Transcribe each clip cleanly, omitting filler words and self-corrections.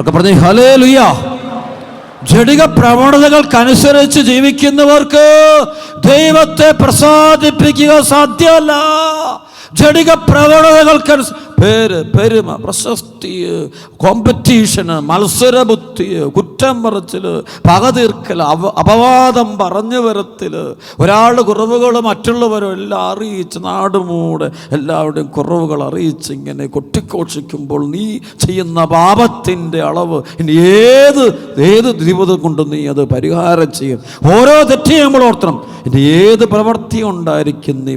അവർക്ക് പറഞ്ഞു ഹല്ലേലൂയ. ജഡിക പ്രവണതകൾക്കനുസരിച്ച് ജീവിക്കുന്നവർക്ക് ദൈവത്തെ പ്രസാദിപ്പിക്കുക സാധ്യമല്ല. ജഡിക പ്രവണതകൾക്കനുസരിച്ച് പേര്, പെരുമ, പ്രശസ്തി, കോമ്പറ്റീഷന്, മത്സരബുദ്ധി, കുറ്റം പറച്ചില്, പക തീർക്കൽ, അപവാദം പറഞ്ഞു വരത്തില്, ഒരാളുടെ കുറവുകൾ മറ്റുള്ളവരും എല്ലാം അറിയിച്ച് നാടുമൂടെ എല്ലാവരുടെയും കുറവുകൾ അറിയിച്ച് ഇങ്ങനെ കൊട്ടിഘോഷിക്കുമ്പോൾ നീ ചെയ്യുന്ന പാപത്തിൻ്റെ അളവ് ഇനി ഏത് ജീവിതം കൊണ്ട് നീ അത് പരിഹാരം ചെയ്യും. ഓരോ തെറ്റ് നമ്മൾ ഓർത്തണം. ഇനി ഏത് പ്രവൃത്തി ഉണ്ടായിരിക്കും നീ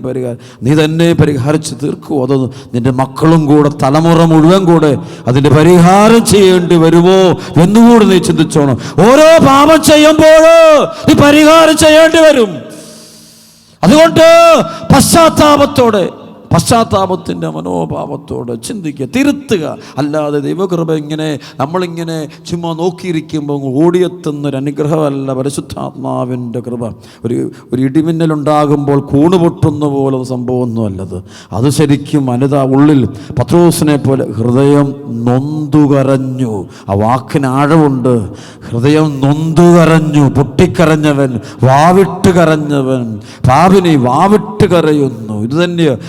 നീ തന്നെ പരിഹരിച്ച് തീർക്കുമോ? അത് നിന്റെ മക്കളും കൂടെ, തലമുറ മുഴുവൻ കൂടെ അതിൻ്റെ പരിഹാരം ചെയ്യേണ്ടി വരുമോ എന്നുകൂടി നീ ചിന്തിച്ചോണം. ഓരോ പാപം ചെയ്യുമ്പോൾ നീ പരിഹാരം ചെയ്യേണ്ടി വരും. അതുകൊണ്ട് പശ്ചാത്താപത്തിൻ്റെ മനോഭാവത്തോടെ ചിന്തിക്കുക, തിരുത്തുക. അല്ലാതെ ദൈവകൃപ നമ്മളിങ്ങനെ ചുമ്മാ നോക്കിയിരിക്കുമ്പോൾ ഓടിയെത്തുന്നൊരു അനുഗ്രഹമല്ല പരിശുദ്ധാത്മാവിൻ്റെ കൃപ. ഒരു ഇടിമിന്നലുണ്ടാകുമ്പോൾ കൂണ് പൊട്ടുന്ന പോലെ സംഭവമൊന്നുമല്ലത്. അത് ശരിക്കും ഉള്ളിൽ പത്രോസിനെ പോലെ ഹൃദയം നൊന്തുകരഞ്ഞു. ആ വാക്കിന് ആഴമുണ്ട്. ഹൃദയം നൊന്തുകരഞ്ഞു, പൊട്ടിക്കരഞ്ഞവൻ, വാവിട്ട് കരഞ്ഞവൻ, പാപിനി വാവിട്ട് കരയുന്നു. ഇത് തന്നെയാണ്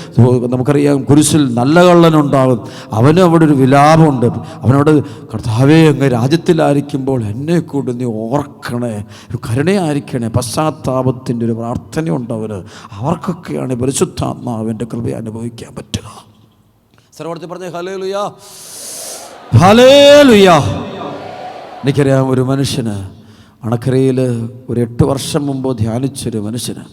നമുക്കറിയാം. കുരിശിൽ നല്ല കള്ളനുണ്ടാകും, അവന് അവിടെ ഒരു വിലാപമുണ്ട്. അവനോട് കർത്താവേ, അങ്ങ് രാജ്യത്തിലായിരിക്കുമ്പോൾ എന്നെ കൂടി നീ ഓർക്കണേ, കരുണയായിരിക്കണേ. പശ്ചാത്താപത്തിൻ്റെ ഒരു പ്രാർത്ഥനയുണ്ട് അവർക്കൊക്കെയാണ് പരിശുദ്ധാത്മാവിൻ്റെ കൃപ അനുഭവിക്കാൻ പറ്റുക. സർവ്വത്തിൽ പറഞ്ഞ ഹല്ലേലൂയ, ഹല്ലേലൂയ. എനിക്കറിയാം ഒരു മനുഷ്യന് അണക്കരയിൽ ഒരു 8 വർഷം മുമ്പ് ധ്യാനിച്ചൊരു മനുഷ്യന്.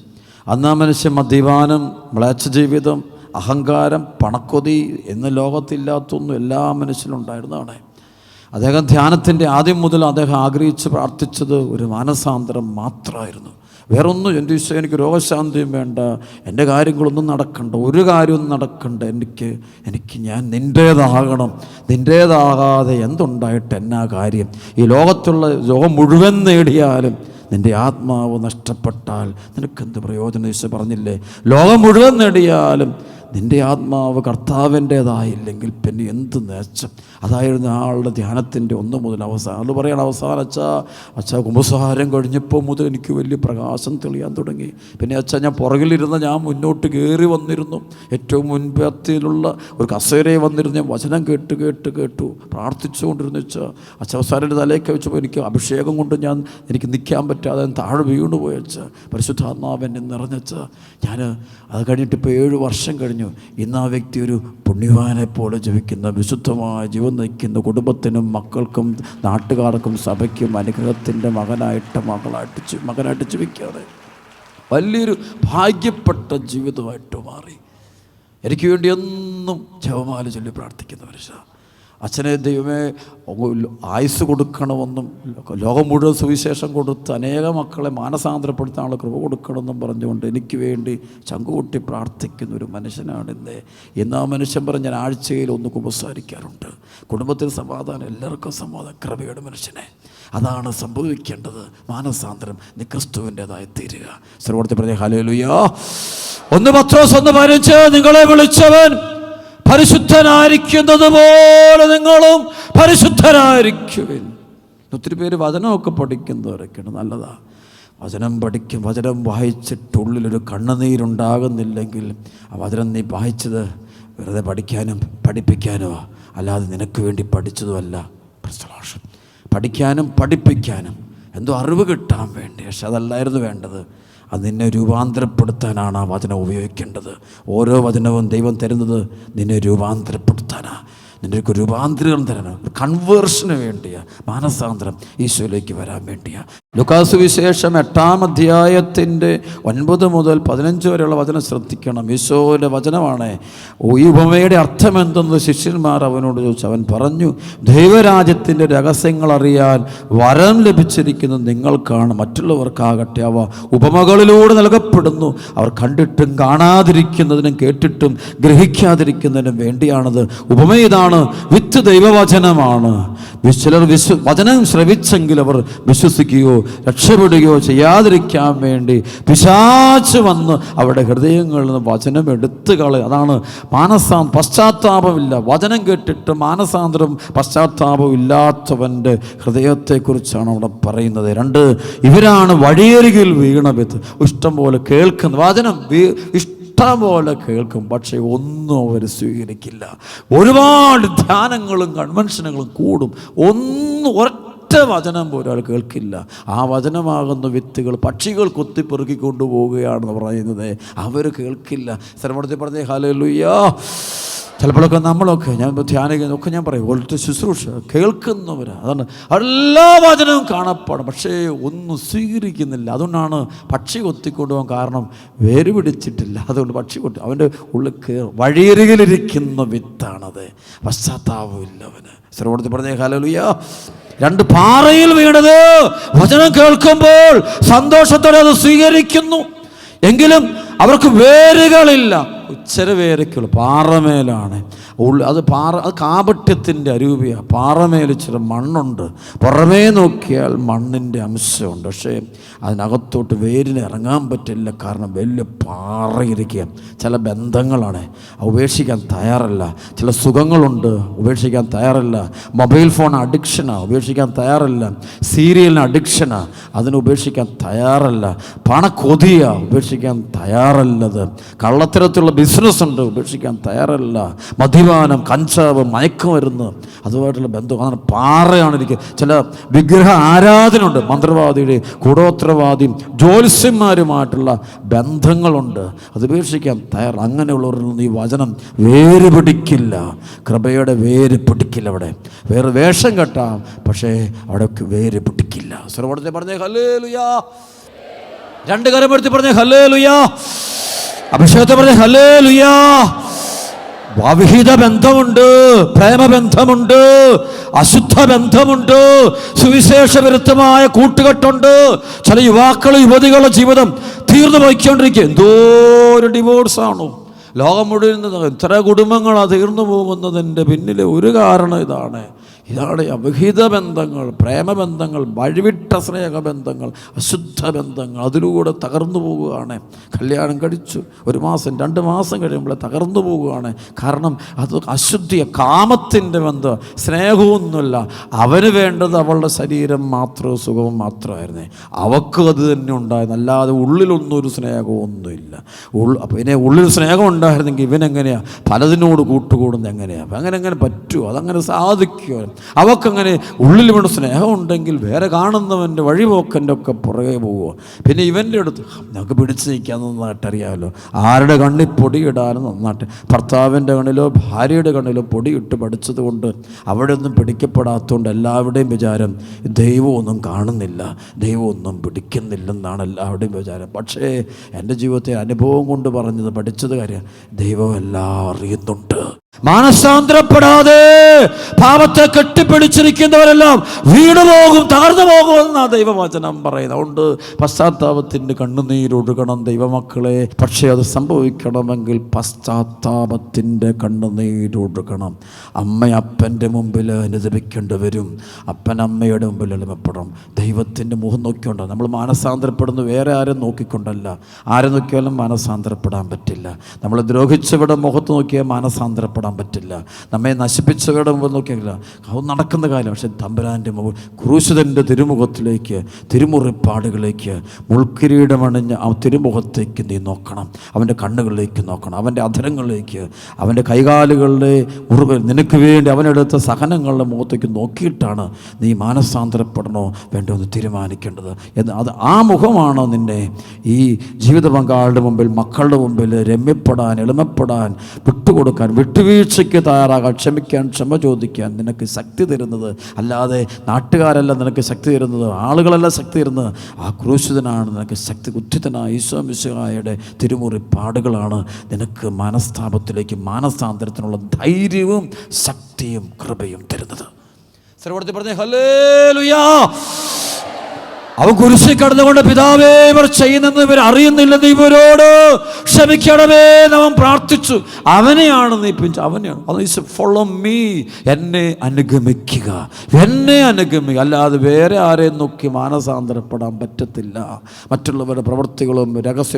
അന്ന് ആ മനുഷ്യൻ മദ്യപാനം, മ്ലേച്ഛ ജീവിതം, അഹങ്കാരം, പണക്കൊതി എന്ന ലോകത്തില്ലാത്തൊന്നും എല്ലാ മനുഷ്യനുണ്ടായിരുന്നതാണ്. അദ്ദേഹം ധ്യാനത്തിൻ്റെ ആദ്യം മുതൽ അദ്ദേഹം ആഗ്രഹിച്ച് പ്രാർത്ഥിച്ചത് ഒരു മാനസാന്തരം മാത്രമായിരുന്നു. വേറൊന്നും, എൻ്റെ ഈശോ എനിക്ക് രോഗശാന്തിയും വേണ്ട, എൻ്റെ കാര്യങ്ങളൊന്നും നടക്കണ്ട, ഒരു കാര്യമൊന്നും നടക്കണ്ട, എനിക്ക് ഞാൻ നിൻ്റേതാകണം. നിൻ്റേതാകാതെ എന്തുണ്ടായിട്ട് എന്നാ കാര്യം? ഈ ലോകം മുഴുവൻ നേടിയാലും നിൻ്റെ ആത്മാവ് നഷ്ടപ്പെട്ടാൽ നിനക്കെന്ത് പ്രയോജനം? ഈശോ പറഞ്ഞില്ലേ, ലോകം മുഴുവൻ നേടിയാലും നിൻ്റെ ആത്മാവ് കർത്താവിൻ്റേതായില്ലെങ്കിൽ പിന്നെ എന്ത് നേച്ചം? അതായിരുന്നു ആളുടെ ധ്യാനത്തിൻ്റെ 1 മുതൽ അവസാനം. അത് പറയണം, അവസാനം അച്ഛാ കുമ്പസാരം കഴിഞ്ഞപ്പോൾ മുതൽ എനിക്ക് വലിയ പ്രകാശം തെളിയാൻ തുടങ്ങി. പിന്നെ ഞാൻ പുറകിലിരുന്ന ഞാൻ മുന്നോട്ട് കയറി വന്നിരുന്നു. ഏറ്റവും മുൻപത്തിലുള്ള ഒരു കസേരയിൽ വന്നിരുന്ന് ഞാൻ വചനം കേട്ടു പ്രാർത്ഥിച്ചുകൊണ്ടിരുന്നു. അവസാനം തലയൊക്കെ വെച്ചപ്പോൾ എനിക്ക് അഭിഷേകം കൊണ്ട് എനിക്ക് നിൽക്കാൻ പറ്റാതെ താഴെ വീണുപോയി. പരിശുദ്ധാത്മാവെന്നെ നിറഞ്ഞ ഞാൻ അത് കഴിഞ്ഞിട്ട് ഇപ്പോൾ 7 വർഷം കഴിഞ്ഞു. ഇന്ന് ആ വ്യക്തി ഒരു പുണ്യവാനെ പോലെ ജീവിക്കുന്ന, വിശുദ്ധമായ ജീവൻ നയിക്കുന്ന, കുടുംബത്തിനും മക്കൾക്കും നാട്ടുകാർക്കും സഭയ്ക്കും അനുഗ്രഹത്തിൻ്റെ മകനായിട്ട് ജീവിക്കാതെ വലിയൊരു ഭാഗ്യപ്പെട്ട ജീവിതമായിട്ട് മാറി. എനിക്ക് വേണ്ടി എന്നും ജപമാല ചൊല്ലി പ്രാർത്ഥിക്കുന്ന മനുഷ്യൻ. അച്ഛനെ ദൈവമേ ആയുസ് കൊടുക്കണമെന്നും ലോകം മുഴുവൻ സുവിശേഷം കൊടുത്ത് അനേക മക്കളെ മാനസാന്തരപ്പെടുത്താനുള്ള കൃപ കൊടുക്കണമെന്നും പറഞ്ഞുകൊണ്ട് എനിക്ക് വേണ്ടി ചങ്കുകൂട്ടി പ്രാർത്ഥിക്കുന്ന ഒരു മനുഷ്യനാണ് ഇന്ന് ആ മനുഷ്യൻ പറഞ്ഞ് ഞാൻ ആഴ്ചയിൽ 1 കുമ്പസാരിക്കാറുണ്ട്. കുടുംബത്തിൽ സമാധാനം, എല്ലാവർക്കും സമാധാനം. കൃപയുടെ മനുഷ്യനെ അതാണ് സംഭവിക്കേണ്ടത്. മാനസാന്തരം നീ ക്രിസ്തുവിൻ്റെതായി തീരുക. സർവ്വത്തിൽ പറഞ്ഞ ഹല്ലേലൂയ. 1 പത്രോസ് 1:15 നിങ്ങളെ വിളിച്ചവൻ പരിശുദ്ധനായിരിക്കുന്നത് പോലെ നിങ്ങളും പരിശുദ്ധനായിരിക്കുവിൻ. ഒത്തിരി പേര് വചനമൊക്കെ പഠിക്കുന്നവരൊക്കെയാണ്, നല്ലതാണ്. വചനം വായിച്ചിട്ടുള്ളിലൊരു കണ്ണുനീരുണ്ടാകുന്നില്ലെങ്കിൽ ആ വചനം നീ വായിച്ചത് വെറുതെ പഠിക്കാനും പഠിപ്പിക്കാനോ അല്ലാതെ നിനക്ക് വേണ്ടി പഠിച്ചതുമല്ല. പഠിക്കാനും പഠിപ്പിക്കാനും എന്തോ അറിവ് കിട്ടാൻ വേണ്ടി, പക്ഷെ അതല്ലായിരുന്നു വേണ്ടത്. അത് നിന്നെ രൂപാന്തരപ്പെടുത്താനാണ് ആ വചനം ഉപയോഗിക്കേണ്ടത്. ഓരോ വചനവും ദൈവം തരുന്നത് നിന്നെ രൂപാന്തരപ്പെടുത്താനാണ്. നിൻ്റെ ഒരു രൂപാന്തരം തരണം, ഒരു കൺവേർഷന് വേണ്ടിയാണ്, മാനസാന്തരം ഈശോയിലേക്ക് വരാൻ വേണ്ടിയാണ്. ലൂക്കാസ് വിശേഷം 8-ാം അധ്യായത്തിൻ്റെ 9 മുതൽ 15 വരെയുള്ള വചനം ശ്രദ്ധിക്കണം. ഈശോയുടെ വചനമാണ്. ഈ ഉപമയുടെ അർത്ഥം എന്തെന്ന് ശിഷ്യന്മാർ അവനോട് ചോദിച്ചു. അവൻ പറഞ്ഞു, ദൈവരാജ്യത്തിൻ്റെ രഹസ്യങ്ങൾ അറിയാൻ വരം ലഭിച്ചിരിക്കുന്നത് നിങ്ങൾക്കാണ്, മറ്റുള്ളവർക്കാകട്ടെ അവ ഉപമകളിലൂടെ നൽകപ്പെടുന്നു. അവർ കണ്ടിട്ടും കാണാതിരിക്കുന്നതിനും കേട്ടിട്ടും ഗ്രഹിക്കാതിരിക്കുന്നതിനും വേണ്ടിയാണത്. ഉപമ ഇതാണ്, വിത്ത് ദൈവവചനമാണ്. ചിലർ വചനം ശ്രവിച്ചെങ്കിൽ അവർ വിശ്വസിക്കുകയോ രക്ഷപ്പെടുകയോ ചെയ്യാതിരിക്കാൻ വേണ്ടി പിശാച് വന്ന് അവരുടെ ഹൃദയങ്ങളിൽ നിന്ന് വചനം എടുത്തു കളയും. അതാണ് പശ്ചാത്താപമില്ല. വചനം കേട്ടിട്ട് മാനസാന്തരം പശ്ചാത്താപം ഇല്ലാത്തവൻ്റെ ഹൃദയത്തെക്കുറിച്ചാണ് അവിടെ പറയുന്നത്. 2, ഇവരാണ് വഴിയരികിൽ വീണ വിത്ത്. ഇഷ്ടം പോലെ കേൾക്കുന്ന വചനം ഇഷ്ടം പോലെ കേൾക്കും, പക്ഷേ ഒന്നും അവർ സ്വീകരിക്കില്ല. ഒരുപാട് ധ്യാനങ്ങളും കൺവെൻഷനുകളും കൂടും, ഒറ്റ വചനം പോലും അവർ കേൾക്കില്ല. ആ വചനമാകുന്ന വിത്തുകൾ പക്ഷികൾ കൊത്തിപ്പെറുക്കിക്കൊണ്ടു പോവുകയാണെന്ന് പറയുന്നത്. അവർ കേൾക്കില്ല. സ്ഥലപ്പെടുത്തി പറഞ്ഞേ ഹല്ലേലൂയാ. ചിലപ്പോഴൊക്കെ നമ്മളൊക്കെ ഞാൻ ധ്യാനിക്കുന്നൊക്കെ ഞാൻ പറയും ഒറ്റ ശുശ്രൂഷ കേൾക്കുന്നവർ, അതാണ് എല്ലാ വചനവും കാണപ്പെടും, പക്ഷേ ഒന്നും സ്വീകരിക്കുന്നില്ല. അതുകൊണ്ടാണ് പക്ഷി കൊത്തിക്കൊണ്ടുപോകാൻ കാരണം വേര് പിടിച്ചിട്ടില്ല. അതുകൊണ്ട് പക്ഷി കൊത്തി അവൻ്റെ ഉള്ളിൽ വഴിയരികിലിരിക്കുന്ന വിത്താണത്. പശ്ചാത്താപമില്ലവന്. ശ്രവണത്തിൽ പറഞ്ഞേ ഹല്ലേലൂയാ. 2, പാറയിൽ വീണത് വചനം കേൾക്കുമ്പോൾ സന്തോഷത്തോടെ അത് സ്വീകരിക്കുന്നു, എങ്കിലും അവർക്ക് വേരുകളില്ല. വേരയ്ക്കുള്ളൂ പാറമേലാണ്. അത് കാപട്യത്തിൻ്റെ അരൂപിയാണ്. പാറമേൽ ചില മണ്ണുണ്ട്, പുറമേ നോക്കിയാൽ മണ്ണിൻ്റെ അംശമുണ്ട്, പക്ഷേ അതിനകത്തോട്ട് വേരിന് ഇറങ്ങാൻ പറ്റില്ല. കാരണം വലിയ പാറയിരിക്കുക. ചില ബന്ധങ്ങളാണ് ഉപേക്ഷിക്കാൻ തയ്യാറല്ല. ചില സുഖങ്ങളുണ്ട് ഉപേക്ഷിക്കാൻ തയ്യാറല്ല. മൊബൈൽ ഫോൺ അഡിക്ഷനാണ് ഉപേക്ഷിക്കാൻ തയ്യാറല്ല. സീരിയലിന് അഡിക്ഷനാണ് അതിന് ഉപേക്ഷിക്കാൻ തയ്യാറല്ല. പണക്കൊതിയാണ് ഉപേക്ഷിക്കാൻ തയ്യാറല്ലത്. കള്ളത്തരത്തിലുള്ള ബിസിനസ് ഉണ്ട് ഉപേക്ഷിക്കാൻ തയ്യാറല്ല. മദ്യപാനം, കഞ്ചാവ്, മയക്കുമരുന്ന്, അതുമായിട്ടുള്ള ബന്ധം, അങ്ങനെ പാറയാണ് ഇരിക്കുക. ചില വിഗ്രഹ ആരാധനയുണ്ട്, മന്ത്രവാദിയുടെ കൂടോത്രവാദിയും ജ്യോത്സ്യന്മാരുമായിട്ടുള്ള ബന്ധങ്ങളുണ്ട്, അത് ഉപേക്ഷിക്കാൻ തയ്യാറ്. അങ്ങനെയുള്ളവരിൽ നിന്ന് ഈ വചനം വേര് പിടിക്കില്ല. കൃപയുടെ വേര് പിടിക്കില്ല. അവിടെ വേറെ വേഷം കെട്ടാം, പക്ഷേ അവിടെ വേര് പിടിക്കില്ല. സർവ്വത്തെ പറഞ്ഞേ ഹല്ലേലൂയാ. 2 കരമെടുത്ത് പറഞ്ഞേ ഹല്ലേലൂയാ. അഭിഷേകത്തെ പറഞ്ഞേ ഹല്ലേലൂയാ. അവിഹിത ബന്ധമുണ്ട്, പ്രേമബന്ധമുണ്ട്, അശുദ്ധ ബന്ധമുണ്ട്, സുവിശേഷ വിരുദ്ധമായ കൂട്ടുകെട്ടുണ്ട്. ചില യുവാക്കളും യുവതികളുടെ ജീവിതം തീർന്നു പോയിക്കൊണ്ടിരിക്കുക. എന്തോ ഒരു ഡിവോഴ്സാണോ ലോകം മുഴുവൻ. എത്ര കുടുംബങ്ങളാണ് തീർന്നു പോകുന്നതിൻ്റെ പിന്നിലെ ഒരു കാരണം ഇതാണ്. അവിഹിത ബന്ധങ്ങൾ, പ്രേമബന്ധങ്ങൾ, വഴിവിട്ട സ്നേഹബന്ധങ്ങൾ, അശുദ്ധ ബന്ധങ്ങൾ, അതിലൂടെ തകർന്നു പോവുകയാണ്. കല്യാണം കഴിച്ചു 1 മാസം 2 മാസം കഴിയുമ്പോൾ തകർന്നു പോവുകയാണ്. കാരണം അത് അശുദ്ധിയ കാമത്തിൻ്റെ ബന്ധം, സ്നേഹമൊന്നുമില്ല. അവന് വേണ്ടത് അവളുടെ ശരീരം മാത്രം, സുഖവും മാത്രമായിരുന്നേ. അവൾക്ക് അത് തന്നെ ഉണ്ടായിരുന്നു, അല്ലാതെ ഉള്ളിലൊന്നും ഒരു സ്നേഹമൊന്നുമില്ല. പിന്നെ ഉള്ളിൽ സ്നേഹം ഉണ്ടായിരുന്നെങ്കിൽ ഇവനെങ്ങനെയാണ് പലതിനോട് കൂട്ടുകൂടുന്നത്? എങ്ങനെയാണ് അങ്ങനെ പറ്റുമോ? അതങ്ങനെ സാധിക്കുമോ? അവക്കങ്ങനെ ഉള്ളിൽ വേണ്ട സ്നേഹം ഉണ്ടെങ്കിൽ വേറെ കാണുന്നവൻ്റെ വഴിപോക്കൻ്റെ ഒക്കെ പുറകെ പോവുക. പിന്നെ ഇവൻ്റെ അടുത്ത് നമുക്ക് പിടിച്ചു നിൽക്കാൻ നന്നായിട്ടറിയാമല്ലോ. ആരുടെ കണ്ണിൽ പൊടിയിടാനും നന്നായിട്ട്, ഭർത്താവിൻ്റെ കണ്ണിലോ ഭാര്യയുടെ കണ്ണിലോ പൊടിയിട്ട് പഠിച്ചത് കൊണ്ട് അവിടെ ഒന്നും പിടിക്കപ്പെടാത്തതുകൊണ്ട് എല്ലാവരുടെയും വിചാരം ദൈവമൊന്നും കാണുന്നില്ല, ദൈവമൊന്നും പിടിക്കുന്നില്ലെന്നാണ് എല്ലാവരുടെയും വിചാരം. പക്ഷേ എൻ്റെ ജീവിതത്തെ അനുഭവം കൊണ്ട് പറഞ്ഞത് പഠിച്ചത് കാര്യം, ദൈവം എല്ലാം അറിയുന്നുണ്ട്. മാനസാന്തരപ്പെടാതെ പാപത്തെ കെട്ടിപ്പിടിച്ചിരിക്കുന്നവരെല്ലാം വീണുപോകും, തകർന്നു പോകുമെന്നാണ് ദൈവവചനം പറയുന്നത്. അതുകൊണ്ട് പശ്ചാത്താപത്തിൻ്റെ കണ്ണുനീരൊഴുകണം ദൈവമക്കളെ. പക്ഷേ അത് സംഭവിക്കണമെങ്കിൽ പശ്ചാത്താപത്തിൻ്റെ കണ്ണുനീരൊഴുകണം. അമ്മയപ്പൻ്റെ മുമ്പിൽ അനുദപിക്കേണ്ടി വരും, അപ്പൻ അമ്മയുടെ മുമ്പിൽ എളിമപ്പെടണം. ദൈവത്തിൻ്റെ മുഖം നോക്കിക്കൊണ്ടോ നമ്മൾ മാനസാന്തരപ്പെടുന്നു, വേറെ ആരും നോക്കിക്കൊണ്ടല്ല. ആരെ നോക്കിയാലും മാനസാന്തരപ്പെടാൻ പറ്റില്ല. നമ്മൾ ദ്രോഹിച്ചവരുടെ മുഖത്ത് നോക്കിയാൽ മാനസാന്തരപ്പെടാൻ പറ്റില്ല. നമ്മെ നശിപ്പിച്ചവരുടെ മുമ്പ് നോക്കിയാൽ അത് നടക്കുന്ന കാര്യം. പക്ഷെ തമ്പുരാൻ്റെ മുഖം, ക്രൂശിതൻ്റെ തിരുമുഖത്തിലേക്ക്, തിരുമുറിപ്പാടുകളിലേക്ക്, മുൾക്കിരീടമണിഞ്ഞ ആ തിരുമുഖത്തേക്ക് നീ നോക്കണം. അവൻ്റെ കണ്ണുകളിലേക്ക് നോക്കണം, അവൻ്റെ അധരങ്ങളിലേക്ക്, അവൻ്റെ കൈകാലുകളുടെ മുറിവ് നിനക്ക് വേണ്ടി അവനെടുത്ത സഹനങ്ങളുടെ മുഖത്തേക്ക് നോക്കിയിട്ടാണ് നീ മാനസാന്തരപ്പെടണോ വേണ്ടോ എന്ന് തീരുമാനിക്കേണ്ടത്. അത് ആ മുഖമാണ് നിന്നെ ഈ ജീവിത പങ്കാളിയുടെ മുമ്പിൽ, മക്കളുടെ മുമ്പിൽ രമ്യപ്പെടാൻ, എളിമപ്പെടാൻ, വിട്ടുകൊടുക്കാൻ, വിട്ടുവീഴ്ചയ്ക്ക് തയ്യാറാകാൻ, ക്ഷമിക്കാൻ, ക്ഷമ ചോദിക്കാൻ നിനക്ക് ശക്തി തരുന്നത്. അല്ലാതെ നാട്ടുകാരല്ല നിനക്ക് ശക്തി തരുന്നത്, ആളുകളല്ല ശക്തി തരുന്നത്. ആ ക്രൂശിതനാണ് നിനക്ക് ശക്തി. ഉദ്ധിതനായ ഈശോ മിശിഹായുടെ തിരുമുറിപ്പാടുകളാണ് നിനക്ക് മനസ്താപത്തിലേക്ക്, മാനസാന്തരത്തിനുള്ള ധൈര്യവും ശക്തിയും കൃപയും തരുന്നത്. സർവ്വത്തിൽ പറഞ്ഞേ ഹല്ലേലൂയാ. അവൻ കുരിശിൽ കടന്നുകൊണ്ട് പിതാവേ ഇവർ ചെയ്യുന്നെന്ന് ഇവർ അറിയുന്നില്ലെന്ന് ഇവരോട് ക്ഷമിക്കണമേ അവൻ പ്രാർത്ഥിച്ചു. അവനെയാണ് അവനെയാണ് ഫോളോ മീ, എന്നെ അനുഗമിക്കുക, എന്നെ അനുഗമിക്കുക. അല്ലാതെ വേറെ ആരെയും നോക്കി മാനസാന്തരപ്പെടാൻ പറ്റത്തില്ല. മറ്റുള്ളവരുടെ പ്രവൃത്തികളും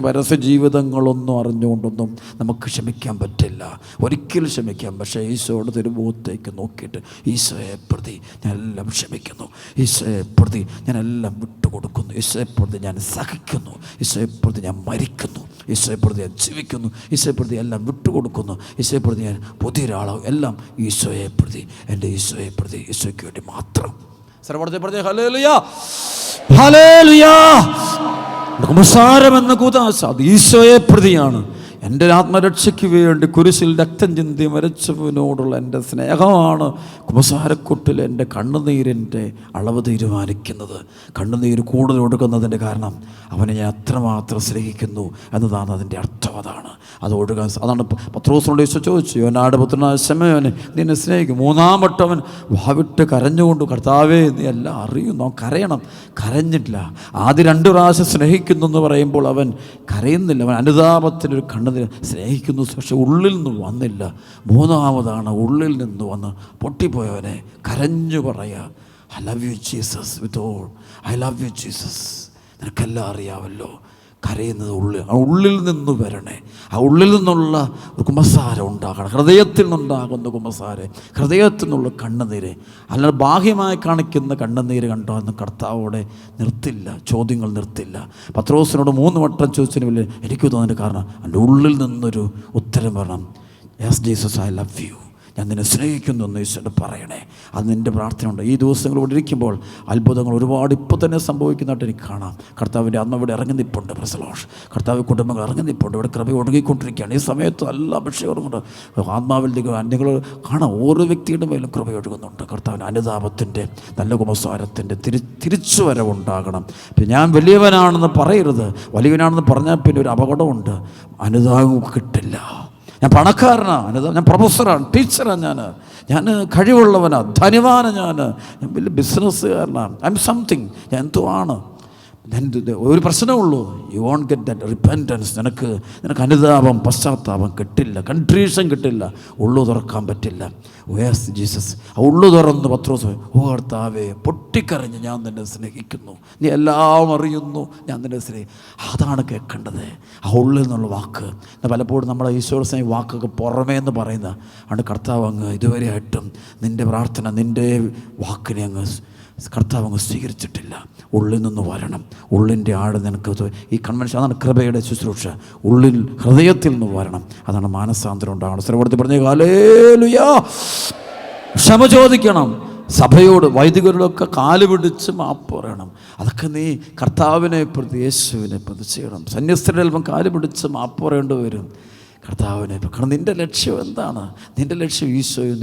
പരസ്യ ജീവിതങ്ങളൊന്നും അറിഞ്ഞുകൊണ്ടൊന്നും നമുക്ക് ക്ഷമിക്കാൻ പറ്റില്ല, ഒരിക്കലും ക്ഷമിക്കാം. പക്ഷേ ഈശോയുടെ തിരുമുഖത്തേക്ക് നോക്കിയിട്ട് ഈശോയെ പ്രതി ഞാൻ എല്ലാം ക്ഷമിക്കുന്നു, ഈശോയെ പ്രതി ഞാൻ എല്ലാം കൊടുക്കുന്നു, ഈശോയെ പ്രതി ഞാൻ സഹിക്കുന്നു, ഈശോയെ പ്രതി ഞാൻ മരിക്കുന്നു, ഈശോയെ പ്രതി ഞാൻ ജീവിക്കുന്നു, ഈശോയെ പ്രതി എല്ലാം വിട്ടുകൊടുക്കുന്നു, ഈശോയെ പ്രതി ഞാൻ പുതിയൊരാളാവും. എല്ലാം ഈശോയെ പ്രതി, എൻ്റെ ഈശോയെ പ്രതി, ഈശോയ്ക്ക് വേണ്ടി മാത്രം. Hallelujah, hallelujah. കുമ്പസാരം എന്ന കൂദാശ അത് ഈശോയെ പ്രതിയാണ്. എൻ്റെ ആത്മരക്ഷയ്ക്ക് വേണ്ടി കുരിശിൽ രക്തം ചിന്തി മരിച്ചവനോടുള്ള എൻ്റെ സ്നേഹമാണ് കുമ്പസാരക്കൊട്ടിൽ എൻ്റെ കണ്ണുനീരിൻ്റെ അളവ് തീരുമാനിക്കുന്നത്. കണ്ണുനീര് കൂടുതൽ ഒഴുകുന്നതിൻ്റെ കാരണം അവനെ ഞാൻ അത്രമാത്രം സ്നേഹിക്കുന്നു എന്നതാണ് അതിൻ്റെ അർത്ഥം. അത് ഒഴുകാൻ. അതാണ് പത്രോസിനോട് യേശു ചോദിച്ചു, യോനാട് പുത്രനായ ശിമയോനെ നിന്നെ സ്നേഹിക്കും. മൂന്നാം വട്ടം അവൻ വാവിട്ട് കരഞ്ഞുകൊണ്ട്, കർത്താവേ നീ എല്ലാം അറിയുന്നു. അവൻ കരയണം, കരഞ്ഞിട്ടില്ല. ആദ്യം 2 പ്രാവശ്യം സ്നേഹിക്കുന്നു എന്ന് പറയുമ്പോൾ അവൻ കരയുന്നില്ല, അവൻ അനുതാപത്തിനൊരു കണ്ണുനീർ സ്നേഹിക്കുന്നു. പക്ഷെ ഉള്ളിൽ നിന്ന് വന്നില്ല. മൂന്നാമതാണ് ഉള്ളിൽ നിന്ന് വന്ന് പൊട്ടിപ്പോയവനെ കരഞ്ഞു പറയുക, I love you Jesus with all, I love you Jesus. നിനക്കെല്ലാം അറിയാമല്ലോ. കരയുന്നത് ഉള്ളിൽ നിന്ന് വരണേ. ആ ഉള്ളിൽ നിന്നുള്ള ഒരു കുമ്പസാരം ഉണ്ടാകണം. ഹൃദയത്തിൽ നിന്നുണ്ടാകുന്ന കുമ്പസാരം, ഹൃദയത്തിൽ നിന്നുള്ള കണ്ണുനീര്. അല്ലാതെ ബാഹ്യമായി കാണിക്കുന്ന കണ്ണുനീര് കണ്ടോ എന്ന് കർത്താവോടെ നിർത്തില്ല, ചോദ്യങ്ങൾ നിർത്തില്ല. പത്രോസിനോട് 3 വട്ടം ചോദിച്ചതിന് വലിയ എനിക്ക് തോന്നുന്നതിൻ്റെ കാരണം എൻ്റെ ഉള്ളിൽ നിന്നൊരു ഉത്തരം വരണം. Yes Jesus, I love U, ഞാൻ നിന്നെ സ്നേഹിക്കുന്നു എന്ന് ഈശോയോട് പറയണേ. അത് നിൻ്റെ പ്രാർത്ഥനയുണ്ട്. ഈ ദിവസങ്ങളോട് ഇരിക്കുമ്പോൾ അത്ഭുതങ്ങൾ ഒരുപാട് ഇപ്പോൾ തന്നെ സംഭവിക്കുന്നതായിട്ട് എനിക്ക് കാണാം. കർത്താവിൻ്റെ അന്ന് ഇവിടെ ഇറങ്ങി നിൽപ്പുണ്ട്. പ്രസലോഷ് കർത്താവ് കുടുംബങ്ങൾ ഇറങ്ങി നിൽപ്പുണ്ട്. ഇവിടെ കൃപ ഒഴുകിക്കൊണ്ടിരിക്കുകയാണ്. ഈ സമയത്ത് എല്ലാ അഭിഷേകമുണ്ട്. ആത്മാവിൽ നിങ്ങൾ കാണാം, ഓരോ വ്യക്തിയുടെ മേലും കൃപ ഒഴുകുന്നുണ്ട്. കർത്താവിൻ്റെ അനുതാപത്തിൻ്റെ നല്ല കുമ്പസാരത്തിൻ്റെ തിരിച്ചു വരവുണ്ടാകണം. പിന്നെ ഞാൻ വലിയവനാണെന്ന് പറയരുത്. വലിയവനാണെന്ന് പറഞ്ഞാൽ പിന്നെ ഒരു അപകടമുണ്ട്, അനുതാപം കിട്ടില്ല. ഞാൻ പണക്കാരനാണ്, ഞാൻ പ്രൊഫസറാണ്, ടീച്ചറാണ്, ഞാൻ കഴിവുള്ളവനാണ്, ധനിവാനാണ്, ഞാൻ വലിയ ബിസിനസ്സുകാരനാണ്, ഐ എം സംതിങ്, ഞാൻ എന്തോ ആണ്. ഒരു പ്രശ്നമുള്ളൂ, you won't get that repentance. നിനക്ക് അനുതാപം, പശ്ചാത്താപം കിട്ടില്ല, കൺട്രീഷൻ കിട്ടില്ല, ഉള്ളു തുറക്കാൻ പറ്റില്ല. Yes Jesus. ആ ഉള്ളു തുറന്ന് പത്രോസ്, ഓ കർത്താവേ, പൊട്ടിക്കരഞ്ഞ് ഞാൻ നിന്നെ സ്നേഹിക്കുന്നു, നീ എല്ലാം അറിയുന്നു, ഞാൻ നിന്നെ അതാണ് കേൾക്കേണ്ടത്, ആ ഉള്ളിൽ നിന്നുള്ള വാക്ക്. പലപ്പോഴും നമ്മളെ ഈശോയുടെ സ്നേഹം വാക്കൊക്കെ പുറമേ എന്ന് പറയുന്ന ആണ്. കർത്താവ് അങ്ങ് ഇതുവരെയായിട്ടും നിൻ്റെ പ്രാർത്ഥന, നിൻ്റെ വാക്കിനെ കർത്താവ് അങ്ങ് സ്വീകരിച്ചിട്ടില്ല. ഉള്ളിൽ നിന്ന് വരണം. ഉള്ളിൻ്റെ ആട് നിനക്ക് ഈ കൺവെൻഷൻ, അതാണ് കൃപയുടെ ശുശ്രൂഷ. ഉള്ളിൽ ഹൃദയത്തിൽ നിന്ന് വരണം. അതാണ് മാനസാന്തരം ഉണ്ടാകണം. സ്ഥലപ്പെടുത്തി പറഞ്ഞ ഹല്ലേലൂയ. ക്ഷമ ചോദിക്കണം. സഭയോട്, വൈദികരോടൊക്കെ കാല് പിടിച്ച് മാപ്പ് പറയണം. അതൊക്കെ നീ കർത്താവിനെ പ്രതി, യേശുവിനെ പ്രതി ചെയ്യണം. സന്യസ്തരുടെ അല്പം കാല് പിടിച്ച് മാപ്പ് പറയേണ്ടി വരും കർത്താവിനെ. കാരണം നിൻ്റെ ലക്ഷ്യം എന്താണ്? നിൻ്റെ ലക്ഷ്യം ഈശോയും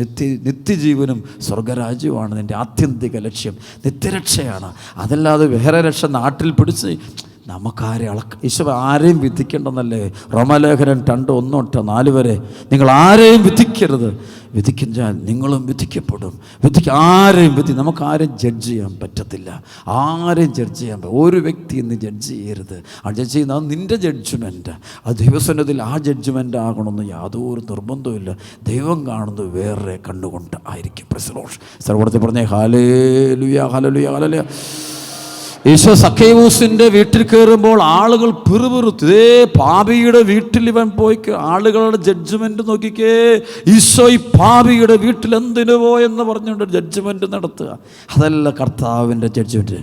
നിത്യജീവനും സ്വർഗരാജ്യവുമാണ്. നിൻ്റെ ആത്യന്തിക ലക്ഷ്യം നിത്യരക്ഷയാണ്. അതല്ലാതെ വേറെ രക്ഷ നാട്ടിൽ പിടിച്ച് നമുക്കാരെ ഈശോ ആരെയും വിധിക്കേണ്ടെന്നല്ലേ റോമാലേഖനം 2:1-4 വരെ. നിങ്ങൾ ആരെയും വിധിക്കരുത്, വിധിക്കാൻ നിങ്ങളും വിധിക്കപ്പെടും. ആരെയും നമുക്കാരെയും ജഡ്ജ് ചെയ്യാൻ പറ്റത്തില്ല. ആരെയും ജഡ്ജ് ചെയ്യാൻ ഒരു വ്യക്തി ഇന്ന് ജഡ്ജ് ചെയ്യരുത്. ആ ജഡ്ജ് ചെയ്യുന്നത് നിൻ്റെ ജഡ്ജ്മെൻറ്റ്. അത് ദൈവസന്നിധിയിൽ ആ ജഡ്ജ്മെൻ്റ് ആകണമെന്ന് യാതൊരു നിർബന്ധവുമില്ല. ദൈവം കാണുന്നത് വേറെ കണ്ണുകൊണ്ട് ആയിരിക്കും. പ്രൈസ് സർവ്വത്തിൽ പറഞ്ഞേ ഹല്ലേലൂയ, ഹല്ലേലൂയ, ഹല്ലേലൂയ. ഈശോ സക്കേവൂസിൻ്റെ വീട്ടിൽ കയറുമ്പോൾ ആളുകൾ പിറുപിറുത്തു. ഇതേ പാപിയുടെ വീട്ടിൽ ഇവൻ പോയി, ആളുകളുടെ ജഡ്ജ്മെൻറ്റ് നോക്കിക്കേ. ഈശോ ഈ പാപിയുടെ വീട്ടിൽ എന്തിനു പോയെന്ന് പറഞ്ഞുകൊണ്ട് ജഡ്ജ്മെൻറ്റ് നടത്തുക. അതല്ല കർത്താവിൻ്റെ ജഡ്ജ്മെൻറ്റ്.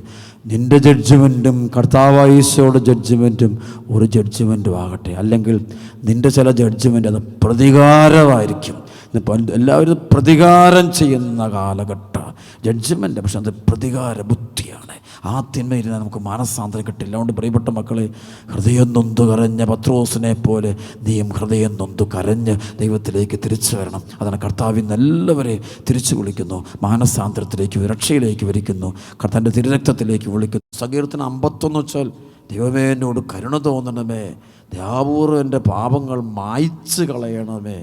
നിൻ്റെ ജഡ്ജ്മെൻറ്റും കർത്താവായ ഈശോയുടെ ജഡ്ജ്മെൻറ്റും ഒരു ജഡ്ജ്മെൻറ്റും ആകട്ടെ. അല്ലെങ്കിൽ നിൻ്റെ ചില ജഡ്ജ്മെൻറ്റ് അത് പ്രതികാരമായിരിക്കും. എല്ലാവരും പ്രതികാരം ചെയ്യുന്ന കാലഘട്ട ജഡ്ജ്മെൻറ്റ്, പക്ഷെ അത് പ്രതികാര ബുദ്ധിയാണ്. ആ തിന്മയിൽ നമുക്ക് മാനസാന്തരം കിട്ടില്ല. അതുകൊണ്ട് പ്രിയപ്പെട്ട മക്കളെ, ഹൃദയം നൊന്തു കരഞ്ഞ പത്രോസിനെ പോലെ നീയും ഹൃദയം നൊന്തു കരഞ്ഞ് ദൈവത്തിലേക്ക് തിരിച്ചു വരണം. അതാണ് കർത്താവിൽ നിന്ന് എല്ലാവരെയും തിരിച്ചു വിളിക്കുന്നു, മാനസാന്തരത്തിലേക്ക്, രക്ഷയിലേക്ക് വിളിക്കുന്നു, കർത്താവിൻ്റെ തിരുരക്തത്തിലേക്ക് വിളിക്കുന്നു. സങ്കീർത്തനം 51 വെച്ചാൽ, ദൈവമേ എന്നോട് കരുണ തോന്നണമേ, ദയാപൂർവ്വം എൻ്റെ പാപങ്ങൾ മായ്ച്ച് കളയണമേ,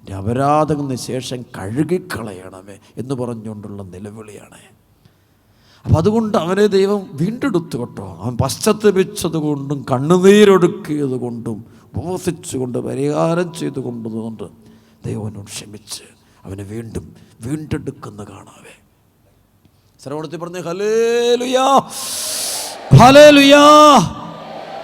എൻ്റെ അപരാധങ്ങൾക്ക് ശേഷം കഴുകിക്കളയണമേ എന്ന് പറഞ്ഞുകൊണ്ടുള്ള നിലവിളിയാണ്. അപ്പം അതുകൊണ്ട് അവനെ ദൈവം വീണ്ടെടുത്തു കേട്ടോ. അവൻ പശ്ചാത്തപിച്ചത് കൊണ്ടും കണ്ണുനീരൊടുക്കിയത് കൊണ്ടും ഉപവസിച്ചുകൊണ്ട് പരിഹാരം ചെയ്തുകൊണ്ടതുകൊണ്ട് ദൈവം അവനോട് ക്ഷമിച്ച് അവനെ വീണ്ടും വീണ്ടെടുക്കുന്ന കാണാവേ. ശ്രവണത്തിൽ പറഞ്ഞ ഹല്ലേലൂയാ ഹല്ലേലൂയാ.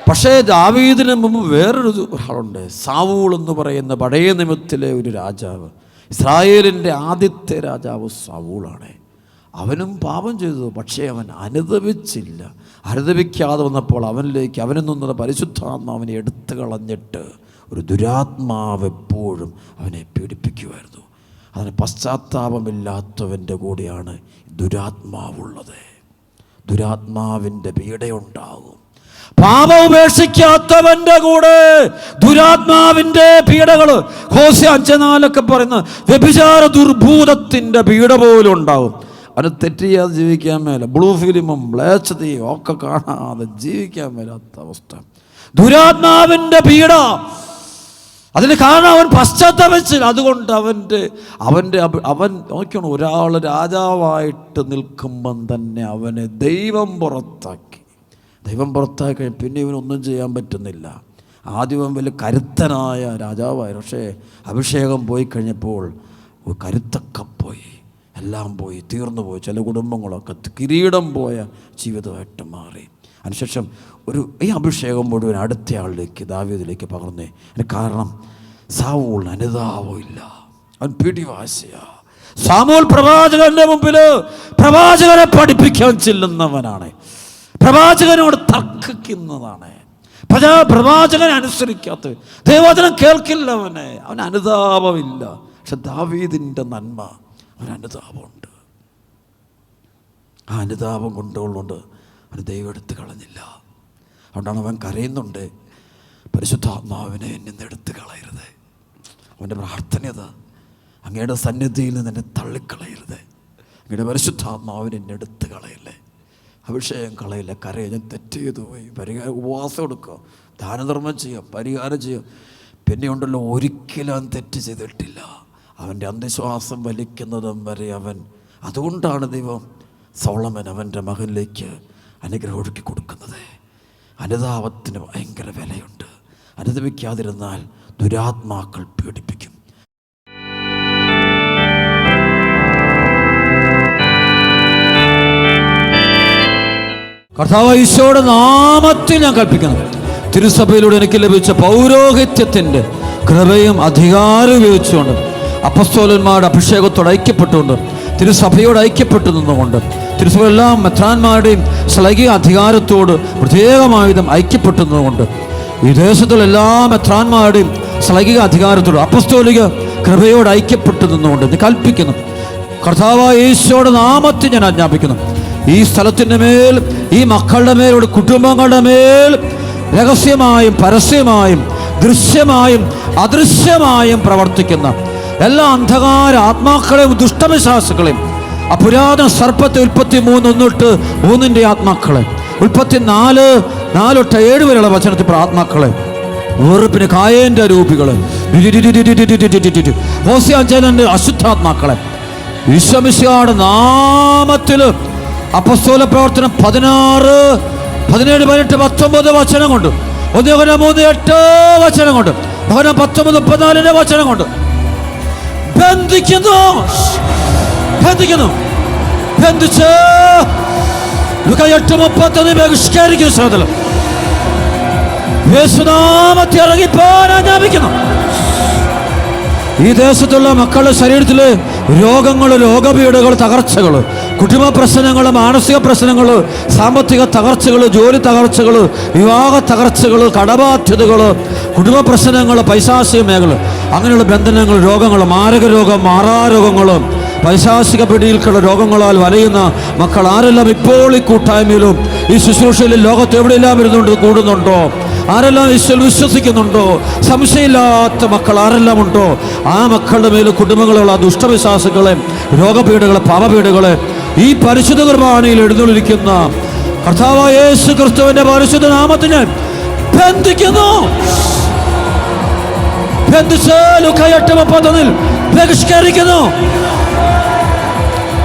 പക്ഷേ ദാവീദിന് മുമ്പ് വേറൊരു ആളുണ്ട്, സാവൂൾ എന്ന് പറയുന്ന പഴയ നിയമത്തിലെ ഒരു രാജാവ്. ഇസ്രായേലിൻ്റെ ആദ്യത്തെ രാജാവ് സാവൂളാണ്. അവനും പാപം ചെയ്തു, പക്ഷേ അവൻ അനുദപിച്ചില്ല. അനുദപിക്കാതെ വന്നപ്പോൾ അവനിൽ നിന്നുള്ള പരിശുദ്ധാത്മാവിനെ എടുത്തു കളഞ്ഞിട്ട് ഒരു ദുരാത്മാവ് എപ്പോഴും അവനെ പീഡിപ്പിക്കുമായിരുന്നു. അതിന് പശ്ചാത്താപമില്ലാത്തവൻ്റെ കൂടെയാണ് ദുരാത്മാവുള്ളത്. ദുരാത്മാവിൻ്റെ പീഡയുണ്ടാകും. പാപം ഉപേക്ഷിക്കാത്തവൻ്റെ കൂടെ ദുരാത്മാവിൻ്റെ പീഡകൾ, ഹോശേയ 5:4 പറയുന്ന വ്യഭിചാര ദുർഭൂതത്തിൻ്റെ പീഡ പോലും ഉണ്ടാവും. അവന് തെറ്റിയാതെ ജീവിക്കാൻ മേല, ബ്ലൂ ഫിലിമും മ്ലേച്ഛതയും ഒക്കെ കാണാതെ ജീവിക്കാൻ മേലാത്ത അവസ്ഥ. ദുരാത്മാവിൻ്റെ പീഡ, അതിന് കാരണം അവൻ പശ്ചാത്തപിച്ചില്ല. അതുകൊണ്ട് അവൻ നോക്കണം, ഒരാൾ രാജാവായിട്ട് നിൽക്കുമ്പം തന്നെ അവനെ ദൈവം പുറത്താക്കി പിന്നെ ഇവനൊന്നും ചെയ്യാൻ പറ്റുന്നില്ല. ആദ്യം വലിയ കരുത്തനായ രാജാവായിരുന്നു, പക്ഷേ അഭിഷേകം പോയി കഴിഞ്ഞപ്പോൾ കരുത്തൊക്കെ പോയി, എല്ലാം പോയി, തീർന്നു പോയി. ചില കുടുംബങ്ങളൊക്കെ കിരീടം പോയ ജീവിതമായിട്ട് മാറി. അതിനുശേഷം ഈ അഭിഷേകം മുഴുവൻ അടുത്ത ആളിലേക്ക്, ദാവീദിലേക്ക് പകർന്നേ. കാരണം സാവൂളിന് അനുതാപമില്ല, അവൻ പിടിവാശിയാ. സാമൂൽ പ്രവാചകന്റെ മുമ്പിൽ പ്രവാചകനെ പഠിപ്പിക്കാൻ ചെല്ലുന്നവനാണ്, പ്രവാചകനോട് തർക്കിക്കുന്നതാണ്. പ്രവാചകനെ അനുസരിക്കാത്ത, ദൈവവചനം കേൾക്കില്ല, അവന് അനുതാപമില്ല. പക്ഷെ ദാവീദിൻ്റെ നന്മ, അവന് അനുതാപമുണ്ട്. ആ അനുതാപം കൊണ്ടുകൊണ്ട് അവന് ദൈവം എടുത്ത് കളഞ്ഞില്ല. അതുകൊണ്ടാണ് അവൻ കരയുന്നുണ്ട്, പരിശുദ്ധാത്മാവിനെ എന്നെ എടുത്ത് കളയരുത്. അവൻ്റെ പ്രാർത്ഥനയതാ, അങ്ങയുടെ സന്നിധിയിൽ നിന്ന് എന്നെ തള്ളിക്കളയരുത്. അങ്ങയുടെ പരിശുദ്ധാത്മാവിനെ എന്നെ എടുത്ത് കളയല്ലേ, അഭിഷേകം കളയില്ല. കരയെ ഞാൻ തെറ്റ് ചെയ്തു പോയി, ഉപവാസം എടുക്കുക, ദാനധർമ്മം ചെയ്യുക, പരിഹാരം ചെയ്യുക. പിന്നെ ഉണ്ടല്ലോ, ഒരിക്കലും തെറ്റ് ചെയ്തിട്ടില്ല. അവൻ്റെ അന്ധവിശ്വാസം വലിക്കുന്നതും വരെ അവൻ, അതുകൊണ്ടാണ് ദൈവം സോളമൻ അവൻ്റെ മകനിലേക്ക് അനുഗ്രഹം ഒഴുക്കി കൊടുക്കുന്നത്. അനുതാപത്തിന് ഭയങ്കര വിലയുണ്ട്. അനുദപിക്കാതിരുന്നാൽ ദുരാത്മാക്കൾ പീഡിപ്പിക്കും. കർത്താവ് ഈശോയുടെ നാമത്തിൽ ഞാൻ കൽപ്പിക്കുന്നു, തിരുസഭയിലൂടെ എനിക്ക് ലഭിച്ച പൗരോഹിത്യത്തിൻ്റെ കൃപയും അധികാരവും ഉപയോഗിച്ചുകൊണ്ട്, അപ്പസ്തോലന്മാരുടെ അഭിഷേകത്തോട് ഐക്യപ്പെട്ടുകൊണ്ട്, തിരുസഭയോട് ഐക്യപ്പെട്ടു നിന്നുകൊണ്ട്, തിരുസഭ എല്ലാ മെത്രാന്മാരുടെയും ശ്ലൈകിക അധികാരത്തോട് പ്രത്യേകമായുധം ഐക്യപ്പെട്ടു നിന്നുകൊണ്ട്, ഈ ദേശത്തുള്ള എല്ലാ മെത്രാന്മാരുടെയും ശ്ലൈകിക അധികാരത്തോട് അപ്പസ്തോലിക കൃപയോട് ഐക്യപ്പെട്ടു നിന്നുകൊണ്ട് ഞാൻ കൽപ്പിക്കുന്നു. കർത്താവായ യേശുവോടെ നാമത്തിൽ ഞാൻ ആജ്ഞാപിക്കുന്നു, ഈ സ്ഥലത്തിൻ്റെ മേൽ, ഈ മക്കളുടെ മേൽ, കുടുംബങ്ങളുടെ മേൽ രഹസ്യമായും പരസ്യമായും ദൃശ്യമായും അദൃശ്യമായും പ്രവർത്തിക്കുന്ന എല്ലാ അന്ധകാര ആത്മാക്കളെയും ദുഷ്ടവിശ്വാസികളെയും, ആ പുരാതന സർപ്പത്തെ 33:1-3 ആത്മാക്കളെ, 34:4-7 വരെയുള്ള വചനത്തിൽ ആത്മാക്കളെ, വെറുപ്പിന് കായേൻ്റെ രൂപികളെ, ഹോശേയ 5:5 അശുദ്ധാത്മാക്കളെ, ഈശോമിശിഹായുടെ നാമത്തിൽ അപ്പസ്തോല പ്രവർത്തനം 16, 17, 18, 19 വചനം കൊണ്ട്, 1 Corinthians 3:8 വചനം കൊണ്ട്, 19:34 വചനം കൊണ്ട് ബന്ധിക്കുന്നു. ബന്ധിച്ച് Luka 8:31 ബഹിഷ്കരിക്കുന്ന സ്ഥലത്തിൽ യേശുനാമത്തിൽ ഇറങ്ങിപ്പോൻ ആജ്ഞാപിക്കുന്നു. ഈ ദേശത്തുള്ള മക്കളുടെ ശരീരത്തിൽ രോഗങ്ങൾ, രോഗപീഠകൾ, തകർച്ചകൾ, കുടുംബ പ്രശ്നങ്ങൾ, മാനസിക പ്രശ്നങ്ങൾ, സാമ്പത്തിക തകർച്ചകൾ, ജോലി തകർച്ചകൾ, വിവാഹ തകർച്ചകൾ, കടബാധ്യതകൾ, കുടുംബ പ്രശ്നങ്ങൾ, പൈശാചിക മേഖല, അങ്ങനെയുള്ള ബന്ധനങ്ങൾ, രോഗങ്ങൾ, മാരക രോഗം, മാറാരോഗങ്ങൾ, പൈശാചിക പിടിയിൽക്കുള്ള രോഗങ്ങളാൽ വലയുന്ന മക്കൾ ആരെല്ലാം ഇപ്പോൾ ഈ കൂട്ടായ്മയിലും ഈ ശുശ്രൂഷയിലും ലോകത്ത് എവിടെയെല്ലാം ഇരുന്നുകൊണ്ട് കൂടുന്നുണ്ടോ, ആരെല്ലാം ഈശ്വരൻ വിശ്വസിക്കുന്നുണ്ടോ, സംശയമില്ലാത്ത മക്കൾ ആരെല്ലാം ഉണ്ടോ, ആ മക്കളുടെ മേൽ കുടുംബങ്ങളുള്ള ദുഷ്ടവിശ്വാസങ്ങളെ, രോഗപീഠകളെ, പാപപീഠകളെ ഈ പരിശുദ്ധ കുർബാനയിൽ എഴുന്നള്ളിരിക്കുന്ന കർത്താവായ യേശു ക്രിസ്തുവിന്റെ പരിശുദ്ധ നാമത്തിന് ബന്ധിക്കുന്നു. ബന്ധിച്ച് Luka 8:31 ബഹിഷ്കരിക്കുന്നു.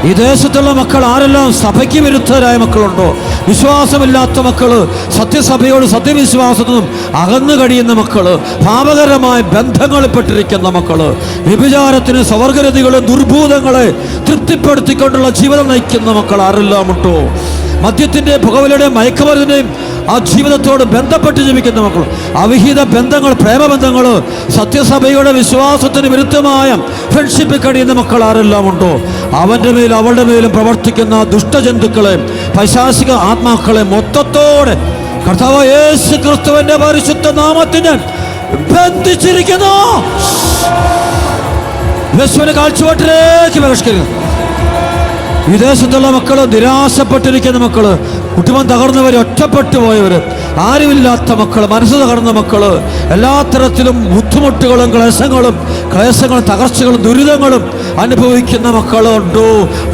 ഈ ദേശത്തുള്ള മക്കൾ ആരെല്ലാം സഭയ്ക്ക് വിരുദ്ധരായ മക്കളുണ്ടോ, വിശ്വാസമില്ലാത്ത മക്കള്, സത്യസഭയോട് സത്യവിശ്വാസത്തിനും അകന്നു കഴിയുന്ന മക്കള്, പാപകരമായ ബന്ധങ്ങളിൽ പെട്ടിരിക്കുന്ന മക്കള്, വ്യഭിചാരത്തിന് സ്വർഗ്ഗരതികളെ ദുർഭൂതങ്ങളെ തൃപ്തിപ്പെടുത്തിക്കൊണ്ടുള്ള ജീവിതം നയിക്കുന്ന മക്കൾ ആരെല്ലാം ഉണ്ടോ, മദ്യത്തിൻ്റെ പുകവലിയുടെ മയക്കുമരുന്നിൻ്റെയും ആ ജീവിതത്തോട് ബന്ധപ്പെട്ട് ജീവിക്കുന്ന മക്കൾ, അവിഹിത ബന്ധങ്ങൾ, പ്രേമബന്ധങ്ങൾ, സത്യസഭയുടെ വിശ്വാസത്തിന് വിരുദ്ധമായ ഫ്രണ്ട്ഷിപ്പിൽ കഴിയുന്ന മക്കൾ ആരെല്ലാം ഉണ്ടോ, അവൻ്റെ മേലും അവളുടെ മേലും പ്രവർത്തിക്കുന്ന ദുഷ്ടജന്തുക്കളെ, പൈശാചിക ആത്മാക്കളെ മൊത്തത്തോടെ കർത്താവ് യേശു ക്രിസ്തുവിൻ്റെ പരിശുദ്ധ നാമത്തിൽ ഞാൻ ബന്ധിച്ചിരിക്കുന്നു. യേശുവിനെ കാഴ്ചപ്പാട്ടിലേക്ക് ബഹിഷ്കരിക്കുന്നു. വിദേശത്തുള്ള മക്കള്, നിരാശപ്പെട്ടിരിക്കുന്ന മക്കള്, കുടുംബം തകർന്നവർ, ഒറ്റപ്പെട്ടു പോയവര്, ആരുമില്ലാത്ത മക്കള്, മനസ്സ് തകർന്ന മക്കള്, എല്ലാ തരത്തിലും ബുദ്ധിമുട്ടുകളും ക്ലേശങ്ങളും തകർച്ചകളും ദുരിതങ്ങളും അനുഭവിക്കുന്ന മക്കളുണ്ടോ,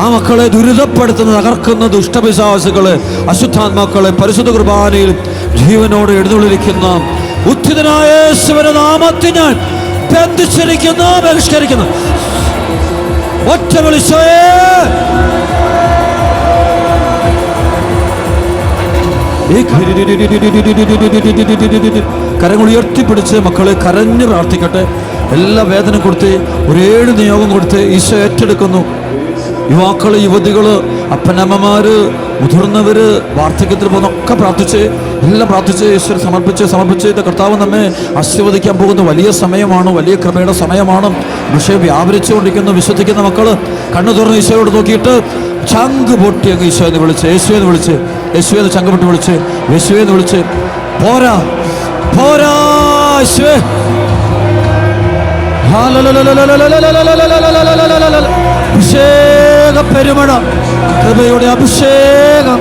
ആ മക്കളെ ദുരിതപ്പെടുത്തുന്ന തകർക്കുന്ന ദുഷ്ടപിശാചുകളെ, അശുദ്ധാത്മാക്കളെ പരിശുദ്ധ കുർബാനയിൽ ജീവനോട് എഴുന്നള്ളിരിക്കുന്ന ഉത്ഥിതനായ യേശുവിന്റെ നാമത്തിൽ ഞാൻ ബന്ധിച്ചിരിക്കുന്നു, ബഹിഷ്കരിക്കുന്നു. ഒറ്റ വിളിച്ചോയേ. കരങ്ങൾ ഉയർത്തിപ്പിടിച്ച് മക്കളെ കരഞ്ഞ് പ്രാർത്ഥിക്കട്ടെ. എല്ലാ വേദന കൊടുത്ത്, ഒരു 7 നിയോഗം കൊടുത്ത് ഈശോ ഏറ്റെടുക്കുന്നു. യുവാക്കള്, യുവതികള്, അപ്പനമ്മമാര്, മുതിർന്നവര്, വാർദ്ധക്യത്തിൽ പോകുന്നൊക്കെ പ്രാർത്ഥിച്ച്, എല്ലാം പ്രാർത്ഥിച്ച് ഈശ്വരൻ സമർപ്പിച്ച് ഇത് കർത്താവ് നമ്മെ ആശീർവദിക്കാൻ പോകുന്ന വലിയ സമയമാണ്, വലിയ കൃപയുടെ സമയമാണ്. വിഷയം വ്യാപരിച്ചുകൊണ്ടിരിക്കുന്നു. വിശ്വസിക്കുന്ന മക്കള് കണ്ണു തുറന്ന് ഈശോയോട് നോക്കിയിട്ട് ചങ്ക് പൊട്ടി അങ്ങ് ഈശോയെന്ന് വിളിച്ച്, യേശുവെന്ന് വിളിച്ച്, യേശുവെന്ന് ചങ്ക് പൊട്ടി വിളിച്ച്, യേശുവെന്ന് വിളിച്ച്, പോരാ പോരാ യേശുവേ, അഭിഷേക പെരുമഴ, കൃപയുടെ അഭിഷേകം,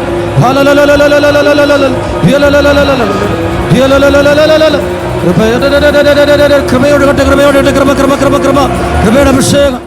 കൃപയുടെ അഭിഷേകം.